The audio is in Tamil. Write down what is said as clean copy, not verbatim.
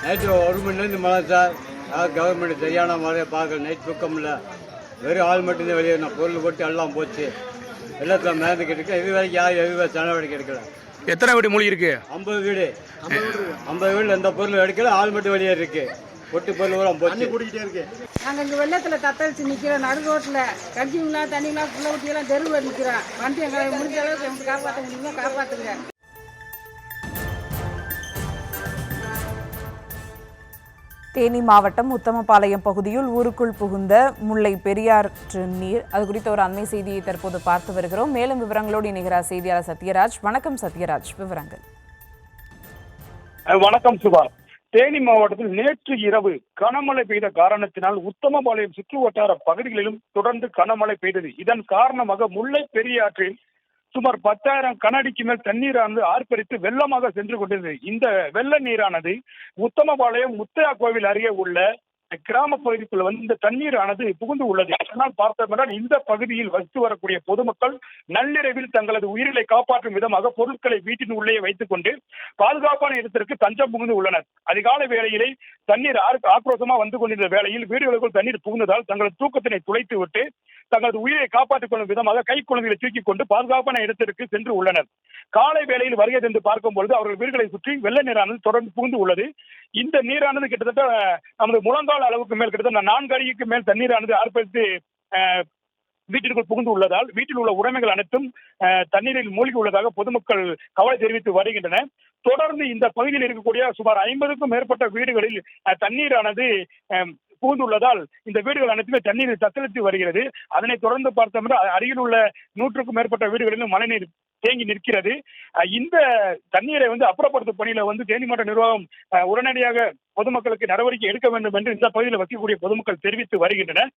நைட்டு 1 மணிலேருந்து மழை சார். கவர்மெண்ட் சரியான மழையை பார்க்கல. நைட் தூக்கம் இல்லை. வெறும் ஆள் மட்டும்தான் வெளியே. நான் பொருள் போட்டு எல்லாம் போச்சு. எல்லாத்தையும் மேந்துக்கிட்டு இருக்கேன். இது வரைக்கும் யாரும் எதுவும் நடவடிக்கை எடுக்கல. எத்தனை வீடு மூழ்கி இருக்கு? 50 வீடு. 50 வீடு எந்த பொருள் எடுக்கல. ஆள் மட்டும் வெளியே இருக்கு. பொட்டு பொருள் கூட போச்சு. குடிக்கிட்டே இருக்கு. நாங்கள் இங்கே வெள்ளத்தில் தத்தளிச்சு நிற்கிறோம். நடு ரோட்டில் கஞ்சிங்களா தண்ணிங்களா புள்ள ஊட்டியெல்லாம் தெருவில் நிற்கிறோம். வந்து எங்களை முடிஞ்ச அளவுக்கு எங்களுக்கு காப்பாற்ற முடியுமோ காப்பாற்றுங்க. தேனி மாவட்டம் உத்தமபாளையம் பகுதியில் ஊருக்குள் புகுந்த முல்லை பெரியாற்று நீர், அது குறித்த ஒரு அண்மை செய்தியை தற்போது பார்த்து வருகிறோம். மேலும் விவரங்களோடு இணைகிறார் செய்தியாளர் சத்யராஜ். வணக்கம் சத்யராஜ், விவரங்கள். வணக்கம் சுபா. தேனி மாவட்டத்தில் நேற்று இரவு கனமழை பெய்த காரணத்தினால் உத்தமபாளையம் சுற்று வட்டார பகுதிகளிலும் தொடர்ந்து கனமழை பெய்தது. இதன் காரணமாக முல்லை பெரியாற்றில் சுமார் 10,000 கனஅடிக்கு மேல் தண்ணீரானது ஆர்ப்பரித்து வெள்ளமாக சென்று கொண்டது. இந்த வெள்ள நீரானது உத்தமபாளையம் முத்தையா கோவில் அருகே உள்ள கிராம பகுதிக்குள்ள இந்த தண்ணீரானது புகுந்து உள்ளது. அதனால் பார்த்தோம்னால் இந்த பகுதியில் வசித்து வரக்கூடிய பொதுமக்கள் நள்ளிரவில் தங்களது உயிர்களை காப்பாற்றும் விதமாக பொருட்களை வீட்டின் உள்ளே வைத்துக் கொண்டு பாதுகாப்பான இடத்திற்கு தஞ்சம் புகுந்து உள்ளனர். அதிகாலை வேளையிலே தண்ணீர் ஆக்ரோஷமா வந்து கொண்டிருந்த வேளையில் வீடுகளுக்குள் தண்ணீர் புகுந்ததால் தங்களது தூக்கத்தினை துளைத்து விட்டு தங்களது உயிரை காப்பாற்றிக் கொள்ளும் விதமாக கை குழந்தைகளை தூக்கிக் கொண்டு பாதுகாப்பான இடத்திற்கு சென்று உள்ளனர். காலை வேளையில் வருகை சென்று பார்க்கும் பொழுது அவர்கள் வீடுகளை சுற்றி வெள்ள நீரானது தொடர்ந்து புகுந்து உள்ளது. இந்த நீரானது கிட்டத்தட்ட நமது முழங்கால் அளவுக்கு மேல் கிட்டத்தட்ட 4 அடிக்கு மேல் தண்ணீரானது ஆர்ப்பரித்து வீட்டிற்குள் புகுந்து உள்ளதால் வீட்டில் உள்ள உடைமைகள் அனைத்தும் தண்ணீரில் மூழ்கி உள்ளதாக பொதுமக்கள் கவலை தெரிவித்து வருகின்றனர். தொடர்ந்து இந்த பகுதியில் இருக்கக்கூடிய சுமார் 50க்கும் மேற்பட்ட வீடுகளில் தண்ணீரானது புகுந்துள்ளதால் இந்த வீடுகள் அனைத்துமே தண்ணீரில் தத்தளித்து வருகிறது. அதனை தொடர்ந்து பார்த்தோம்னா அருகில் உள்ள 100க்கும் மேற்பட்ட வீடுகளிலும் மழைநீர் தேங்கி நிற்கிறது. இந்த தண்ணீரை அப்புறப்படுத்தும் பணியில தேனி மாவட்ட நிர்வாகம் உடனடியாக பொதுமக்களுக்கு நடவடிக்கை எடுக்க வேண்டும் என்று இந்த பகுதியில் வசிக்கக்கூடிய பொதுமக்கள் தெரிவித்து வருகின்றனர்.